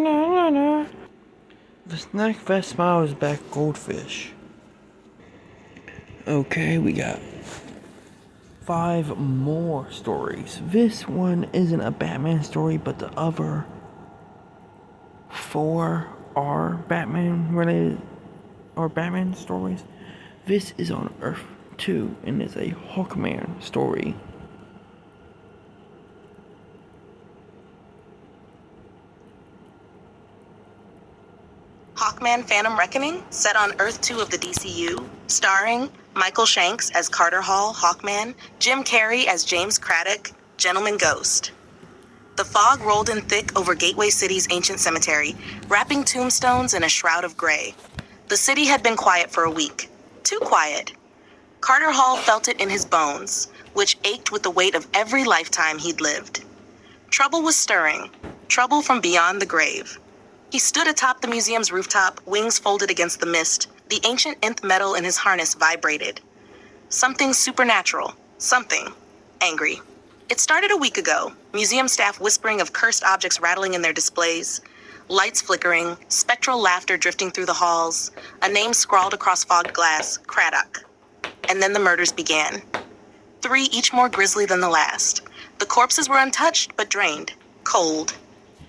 The Snack Fest Smiles Back Goldfish. Okay, we got 5 more stories. This one isn't a Batman story, but the other 4 are Batman related or Batman stories. This is on Earth 2 and is a Hawkman story. Hawkman Phantom Reckoning, set on Earth 2 of the DCU, starring Michael Shanks as Carter Hall, Hawkman, Jim Carrey as James Craddock, Gentleman Ghost. The fog rolled in thick over Gateway City's ancient cemetery, wrapping tombstones in a shroud of gray. The city had been quiet for a week. Too quiet. Carter Hall felt it in his bones, which ached with the weight of every lifetime he'd lived. Trouble was stirring, trouble from beyond the grave. He stood atop the museum's rooftop, wings folded against the mist. The ancient nth metal in his harness vibrated. Something supernatural. Something angry. It started a week ago, museum staff whispering of cursed objects rattling in their displays, lights flickering, spectral laughter drifting through the halls, a name scrawled across fogged glass, Craddock. And then the murders began. 3, each more grisly than the last. The corpses were untouched but drained. Cold.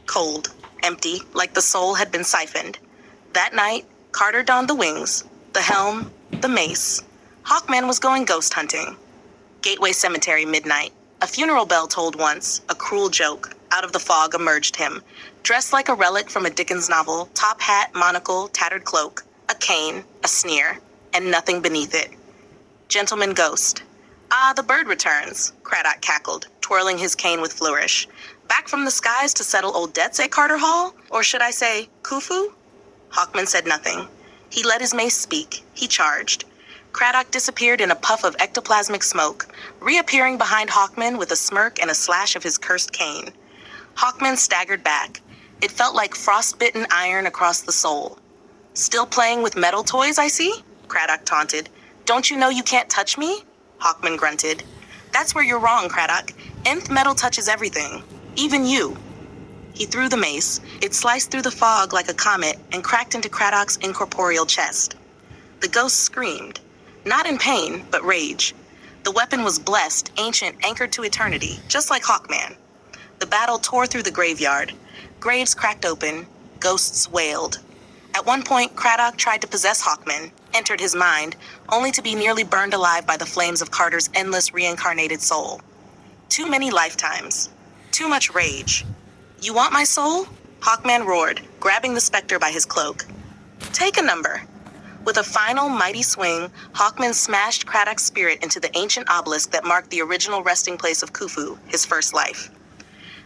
Cold. Empty, like the soul had been siphoned. That night, Carter donned the wings, the helm, the mace. Hawkman was going ghost hunting. Gateway Cemetery, midnight. A funeral bell tolled once, a cruel joke. Out of the fog emerged him, dressed like a relic from a Dickens novel, top hat, monocle, tattered cloak, a cane, a sneer, and nothing beneath it. Gentleman Ghost. Ah, the bird returns, Craddock cackled, twirling his cane with flourish. Back from the skies to settle old debts at Carter Hall? Or should I say, Khufu? Hawkman said nothing. He let his mace speak. He charged. Craddock disappeared in a puff of ectoplasmic smoke, reappearing behind Hawkman with a smirk and a slash of his cursed cane. Hawkman staggered back. It felt like frostbitten iron across the soul. Still playing with metal toys, I see? Craddock taunted. Don't you know you can't touch me? Hawkman grunted. That's where you're wrong, Craddock. Nth metal touches everything. Even you. He threw the mace. It sliced through the fog like a comet and cracked into Craddock's incorporeal chest. The ghost screamed. Not in pain, but rage. The weapon was blessed, ancient, anchored to eternity, just like Hawkman. The battle tore through the graveyard. Graves cracked open. Ghosts wailed. At one point, Craddock tried to possess Hawkman, entered his mind, only to be nearly burned alive by the flames of Carter's endless reincarnated soul. Too many lifetimes. Too much rage. You want my soul? Hawkman roared, grabbing the specter by his cloak. Take a number. With a final mighty swing, Hawkman smashed Craddock's spirit into the ancient obelisk that marked the original resting place of Khufu, his first life.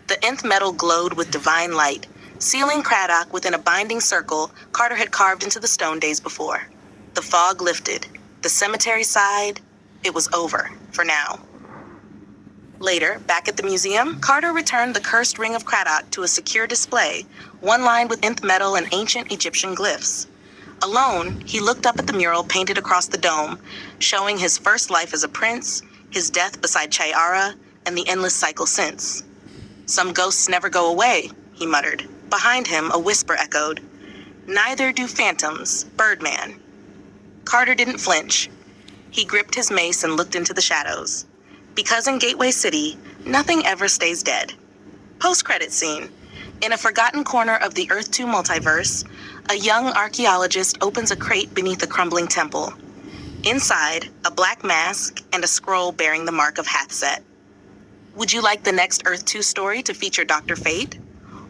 The nth metal glowed with divine light, sealing Craddock within a binding circle Carter had carved into the stone days before. The fog lifted. The cemetery sighed. It was over, for now. Later, back at the museum, Carter returned the cursed ring of Craddock to a secure display, one lined with nth metal and ancient Egyptian glyphs. Alone, he looked up at the mural painted across the dome, showing his first life as a prince, his death beside Chayara, and the endless cycle since. Some ghosts never go away, he muttered. Behind him, a whisper echoed. Neither do phantoms, Birdman. Carter didn't flinch. He gripped his mace and looked into the shadows. Because in Gateway City, nothing ever stays dead. Post-credit scene. In a forgotten corner of the Earth 2 multiverse, a young archaeologist opens a crate beneath a crumbling temple. Inside, a black mask and a scroll bearing the mark of Hathset. Would you like the next Earth 2 story to feature Dr. Fate?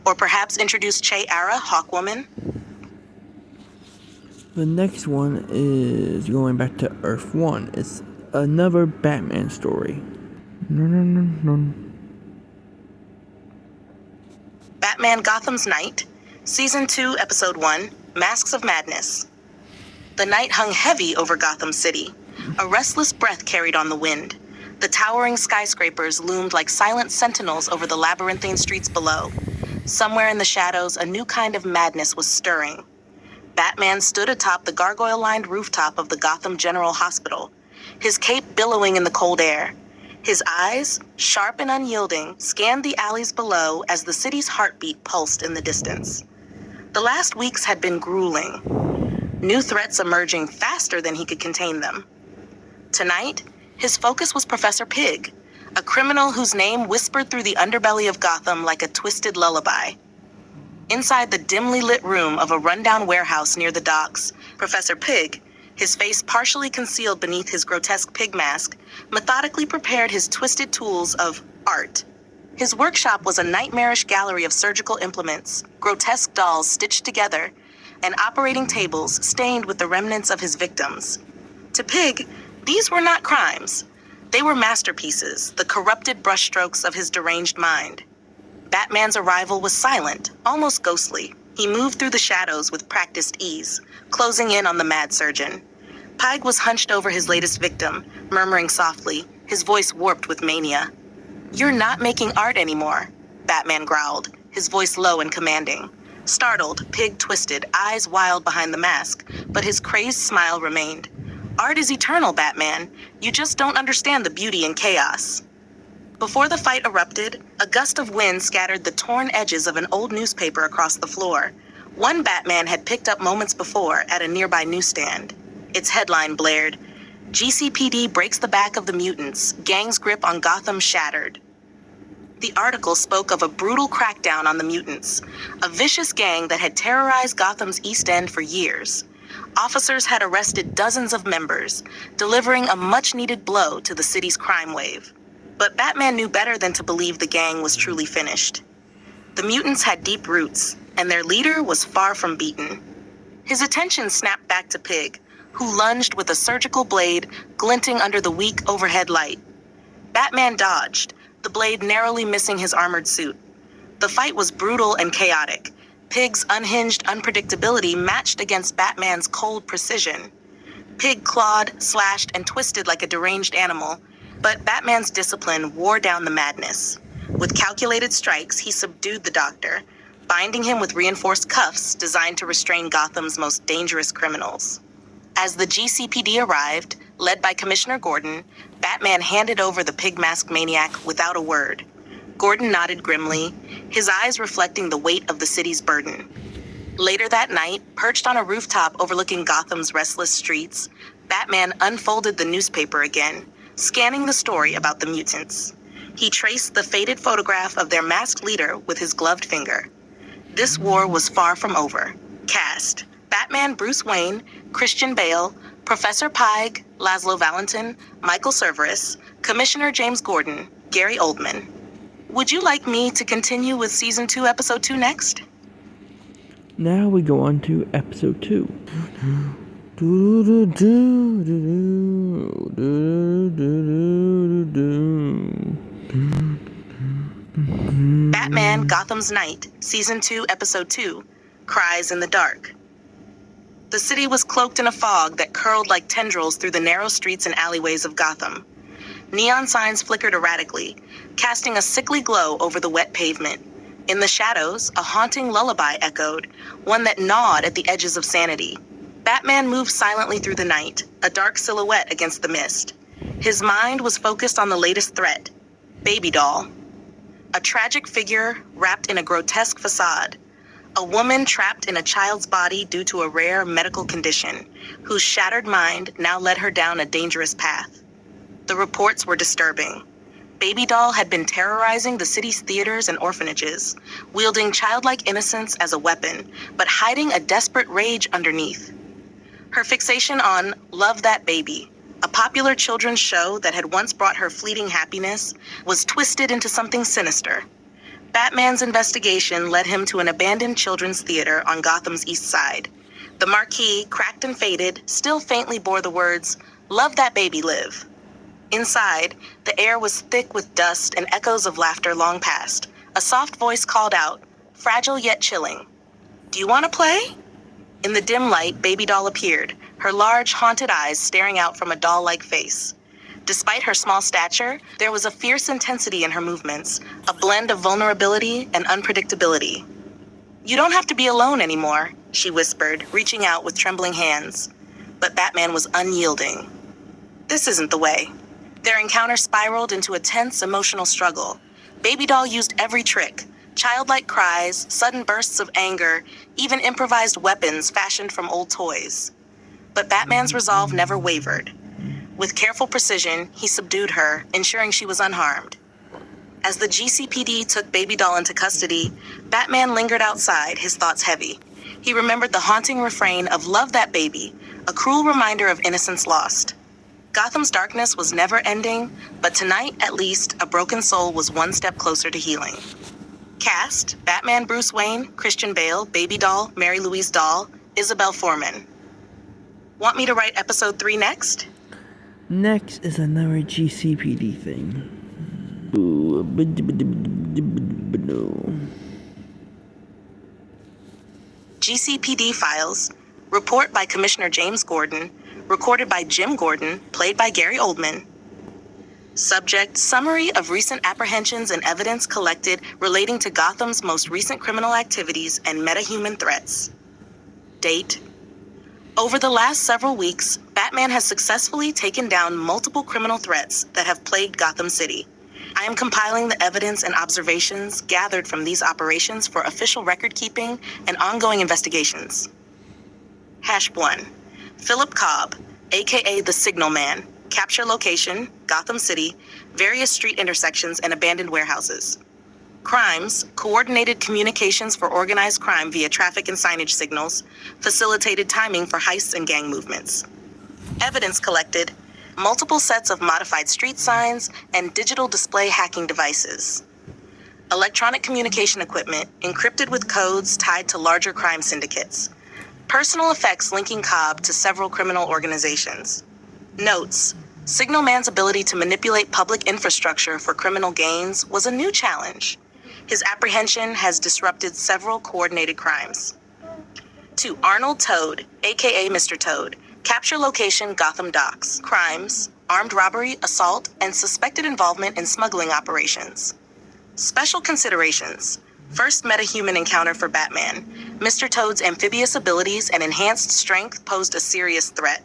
Or perhaps introduce Chayara, Hawkwoman? The next one is going back to Earth 1. It's another Batman story. Batman Gotham's Night, Season 2, Episode 1, Masks of Madness. The night hung heavy over Gotham City. A restless breath carried on the wind. The towering skyscrapers loomed like silent sentinels over the labyrinthine streets below. Somewhere in the shadows, a new kind of madness was stirring. Batman stood atop the gargoyle-lined rooftop of the Gotham General Hospital, his cape billowing in the cold air. His eyes, sharp and unyielding, scanned the alleys below as the city's heartbeat pulsed in the distance. The last weeks had been grueling, new threats emerging faster than he could contain them. Tonight, his focus was Professor Pig, a criminal whose name whispered through the underbelly of Gotham like a twisted lullaby. Inside the dimly lit room of a rundown warehouse near the docks, Professor Pig, his face partially concealed beneath his grotesque pig mask, methodically prepared his twisted tools of art. His workshop was a nightmarish gallery of surgical implements, grotesque dolls stitched together, and operating tables stained with the remnants of his victims. To Pig, these were not crimes. They were masterpieces, the corrupted brushstrokes of his deranged mind. Batman's arrival was silent, almost ghostly. He moved through the shadows with practiced ease, closing in on the mad surgeon. Pig was hunched over his latest victim, murmuring softly, his voice warped with mania. "You're not making art anymore," Batman growled, his voice low and commanding. Startled, Pig twisted, eyes wild behind the mask, but his crazed smile remained. "Art is eternal, Batman. You just don't understand the beauty in chaos." Before the fight erupted, a gust of wind scattered the torn edges of an old newspaper across the floor. One Batman had picked up moments before at a nearby newsstand. Its headline blared, "GCPD breaks the back of the mutants, gang's grip on Gotham shattered." The article spoke of a brutal crackdown on the mutants, a vicious gang that had terrorized Gotham's East End for years. Officers had arrested dozens of members, delivering a much-needed blow to the city's crime wave. But Batman knew better than to believe the gang was truly finished. The mutants had deep roots, and their leader was far from beaten. His attention snapped back to Pig, who lunged with a surgical blade glinting under the weak overhead light. Batman dodged, the blade narrowly missing his armored suit. The fight was brutal and chaotic. Pig's unhinged unpredictability matched against Batman's cold precision. Pig clawed, slashed, and twisted like a deranged animal, but Batman's discipline wore down the madness. With calculated strikes, he subdued the Doctor, binding him with reinforced cuffs designed to restrain Gotham's most dangerous criminals. As the GCPD arrived, led by Commissioner Gordon, Batman handed over the pig-masked maniac without a word. Gordon nodded grimly, his eyes reflecting the weight of the city's burden. Later that night, perched on a rooftop overlooking Gotham's restless streets, Batman unfolded the newspaper again, scanning the story about the mutants. He traced the faded photograph of their masked leader with his gloved finger. This war was far from over. Cast: Batman Bruce Wayne, Christian Bale, Professor Pig, Laszlo Valentin, Michael Cerveris, Commissioner James Gordon, Gary Oldman. Would you like me to continue with Season 2, Episode 2 next? Now we go on to Episode 2. Batman Gotham's Night, Season 2, Episode 2, Cries in the Dark. The city was cloaked in a fog that curled like tendrils through the narrow streets and alleyways of Gotham. Neon signs flickered erratically, casting a sickly glow over the wet pavement. In the shadows, a haunting lullaby echoed, one that gnawed at the edges of sanity. Batman moved silently through the night, a dark silhouette against the mist. His mind was focused on the latest threat, Baby Doll. A tragic figure wrapped in a grotesque facade. A woman trapped in a child's body due to a rare medical condition, whose shattered mind now led her down a dangerous path. The reports were disturbing. Baby Doll had been terrorizing the city's theaters and orphanages, wielding childlike innocence as a weapon, but hiding a desperate rage underneath. Her fixation on Love That Baby, a popular children's show that had once brought her fleeting happiness, was twisted into something sinister. Batman's investigation led him to an abandoned children's theater on Gotham's east side. The marquee, cracked and faded, still faintly bore the words, "Love That Baby Live." Inside, the air was thick with dust and echoes of laughter long past. A soft voice called out, fragile yet chilling, "Do you want to play?" In the dim light, Baby Doll appeared, her large, haunted eyes staring out from a doll-like face. Despite her small stature, there was a fierce intensity in her movements, a blend of vulnerability and unpredictability. "You don't have to be alone anymore," she whispered, reaching out with trembling hands. But Batman was unyielding. This isn't the way. Their encounter spiraled into a tense, emotional struggle. Baby Doll used every trick, Childlike cries, sudden bursts of anger, even improvised weapons fashioned from old toys. But Batman's resolve never wavered. With careful precision, he subdued her, ensuring she was unharmed. As the GCPD took Baby Doll into custody, Batman lingered outside, his thoughts heavy. He remembered the haunting refrain of "Love that baby," a cruel reminder of innocence lost. Gotham's darkness was never ending, but tonight, at least, a broken soul was one step closer to healing. Cast: Batman Bruce Wayne, Christian Bale, Baby Doll, Mary Louise Dahl, Isabel Foreman. Want me to write episode 3 next? Next is another GCPD thing. GCPD Files. Report by Commissioner James Gordon. Recorded by Jim Gordon, played by Gary Oldman. Subject: Summary of recent apprehensions and evidence collected relating to Gotham's most recent criminal activities and metahuman threats. Date: Over the last several weeks, Batman has successfully taken down multiple criminal threats that have plagued Gotham City. I am compiling the evidence and observations gathered from these operations for official record-keeping and ongoing investigations. #1. Philip Cobb, aka the Signal Man. Capture location: Gotham City, various street intersections and abandoned warehouses. Crimes: coordinated communications for organized crime via traffic and signage signals, facilitated timing for heists and gang movements. Evidence collected: multiple sets of modified street signs and digital display hacking devices. Electronic communication equipment encrypted with codes tied to larger crime syndicates. Personal effects linking Cobb to several criminal organizations. Notes: Signal Man's ability to manipulate public infrastructure for criminal gains was a new challenge. His apprehension has disrupted several coordinated crimes. To Arnold Toad, aka Mr. Toad. Capture location: Gotham Docks. Crimes: armed robbery, assault, and suspected involvement in smuggling operations. Special considerations: first metahuman encounter for Batman. Mr. Toad's amphibious abilities and enhanced strength posed a serious threat.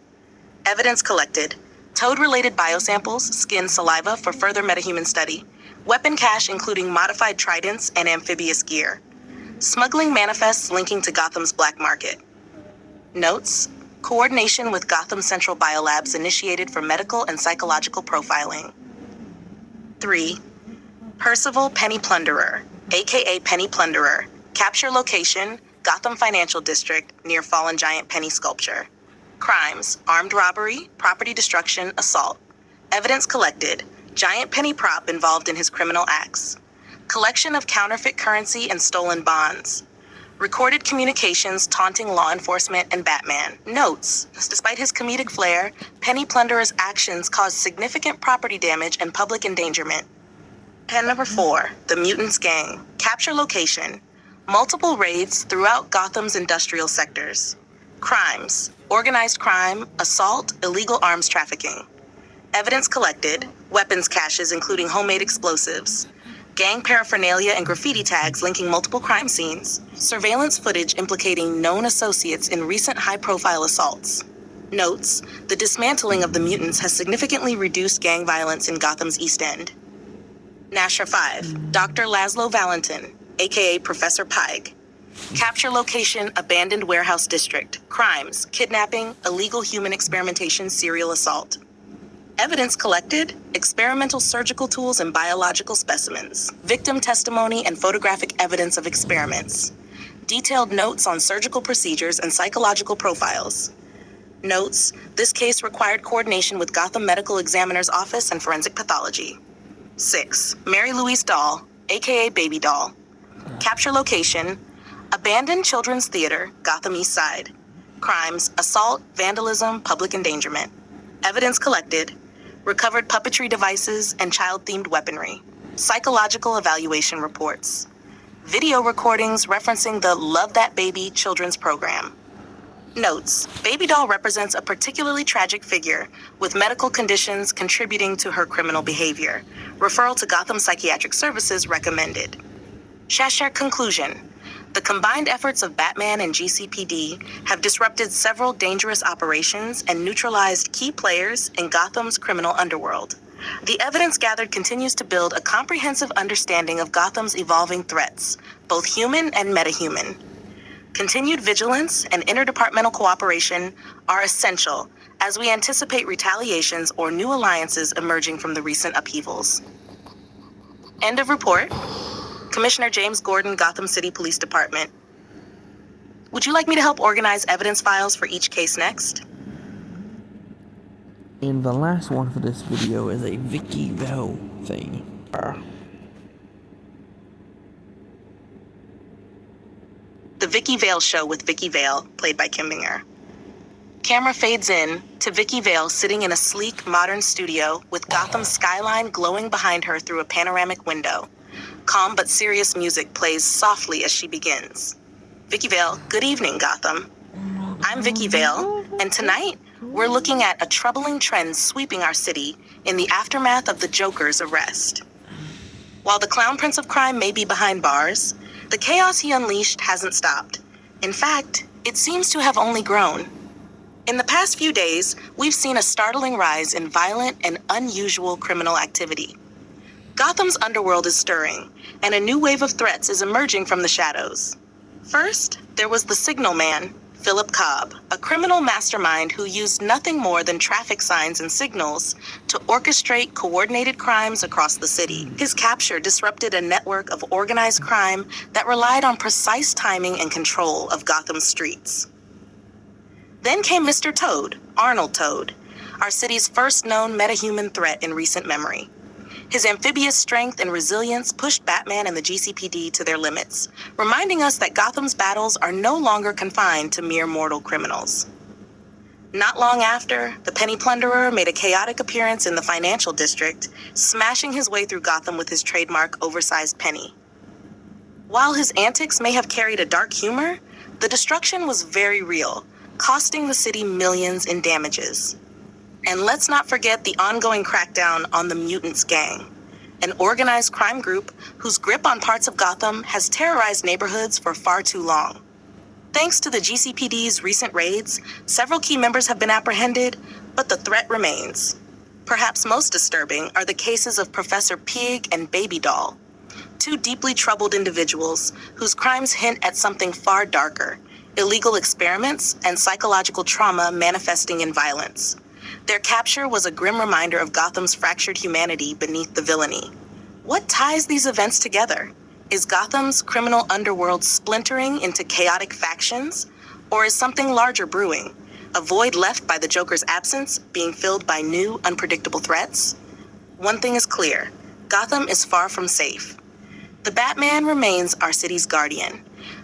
Evidence collected: Toad-related biosamples, skin, saliva for further metahuman study. Weapon cache including modified tridents and amphibious gear. Smuggling manifests linking to Gotham's black market. Notes: coordination with Gotham Central Biolabs initiated for medical and psychological profiling. 3. Percival Penny Plunderer, aka Penny Plunderer. Capture location: Gotham Financial District near fallen giant penny sculpture. Crimes: armed robbery, property destruction, assault. Evidence collected: giant penny prop involved in his criminal acts. Collection of counterfeit currency and stolen bonds. Recorded communications taunting law enforcement and Batman. Notes: despite his comedic flair, Penny Plunderer's actions caused significant property damage and public endangerment. 4. The Mutants Gang. Capture location: multiple raids throughout Gotham's industrial sectors. Crimes: organized crime, assault, illegal arms trafficking. Evidence collected: weapons caches including homemade explosives. Gang paraphernalia and graffiti tags linking multiple crime scenes. Surveillance footage implicating known associates in recent high-profile assaults. Notes: the dismantling of the mutants has significantly reduced gang violence in Gotham's East End. Nasher 5. Dr. Laszlo Valentin, aka Professor Pike. Capture location: abandoned warehouse district. Crimes: kidnapping, illegal human experimentation, serial assault. Evidence collected: experimental surgical tools and biological specimens. Victim testimony and photographic evidence of experiments. Detailed notes on surgical procedures and psychological profiles. Notes: this case required coordination with Gotham Medical Examiner's Office and Forensic Pathology. 6. Mary Louise Dahl, aka Baby Doll. Capture location: abandoned children's theater, Gotham East Side. Crimes: assault, vandalism, public endangerment. Evidence collected: recovered puppetry devices and child-themed weaponry. Psychological evaluation reports. Video recordings referencing the Love That Baby children's program. Notes: Baby Doll represents a particularly tragic figure, with medical conditions contributing to her criminal behavior. Referral to Gotham Psychiatric Services recommended. Shasher conclusion: the combined efforts of Batman and GCPD have disrupted several dangerous operations and neutralized key players in Gotham's criminal underworld. The evidence gathered continues to build a comprehensive understanding of Gotham's evolving threats, both human and metahuman. Continued vigilance and interdepartmental cooperation are essential as we anticipate retaliations or new alliances emerging from the recent upheavals. End of report. Commissioner James Gordon, Gotham City Police Department. Would you like me to help organize evidence files for each case next? And the last one for this video is a Vicky Vale thing. The Vicky Vale Show with Vicky Vale, played by Kimbinger. Camera fades in to Vicky Vale sitting in a sleek, modern studio with Gotham's skyline glowing behind her through a panoramic window. Calm but serious music plays softly as she begins. Vicky Vale, good evening, Gotham. I'm Vicky Vale, and tonight we're looking at a troubling trend sweeping our city in the aftermath of the Joker's arrest. While the Clown Prince of Crime may be behind bars, the chaos he unleashed hasn't stopped. In fact, it seems to have only grown. In the past few days, we've seen a startling rise in violent and unusual criminal activity. Gotham's underworld is stirring, and a new wave of threats is emerging from the shadows. First, there was the Signal Man, Philip Cobb, a criminal mastermind who used nothing more than traffic signs and signals to orchestrate coordinated crimes across the city. His capture disrupted a network of organized crime that relied on precise timing and control of Gotham's streets. Then came Mr. Toad, Arnold Toad, our city's first known metahuman threat in recent memory. His amphibious strength and resilience pushed Batman and the GCPD to their limits, reminding us that Gotham's battles are no longer confined to mere mortal criminals. Not long after, the Penny Plunderer made a chaotic appearance in the financial district, smashing his way through Gotham with his trademark oversized penny. While his antics may have carried a dark humor, the destruction was very real, costing the city millions in damages. And let's not forget the ongoing crackdown on the Mutants Gang, an organized crime group whose grip on parts of Gotham has terrorized neighborhoods for far too long. Thanks to the GCPD's recent raids, several key members have been apprehended, but the threat remains. Perhaps most disturbing are the cases of Professor Pig and Baby Doll, two deeply troubled individuals whose crimes hint at something far darker: illegal experiments and psychological trauma manifesting in violence. Their capture was a grim reminder of Gotham's fractured humanity beneath the villainy. What ties these events together? Is Gotham's criminal underworld splintering into chaotic factions? Or is something larger brewing? A void left by the Joker's absence being filled by new, unpredictable threats? One thing is clear: Gotham is far from safe. The Batman remains our city's guardian.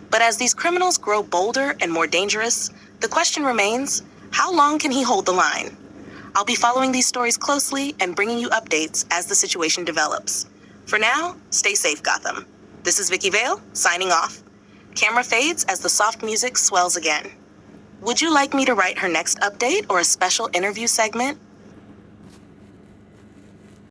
But as these criminals grow bolder and more dangerous, the question remains, how long can he hold the line? I'll be following these stories closely and bringing you updates as the situation develops. For now, stay safe, Gotham. This is Vicky Vale, signing off. Camera fades as the soft music swells again. Would you like me to write her next update or a special interview segment?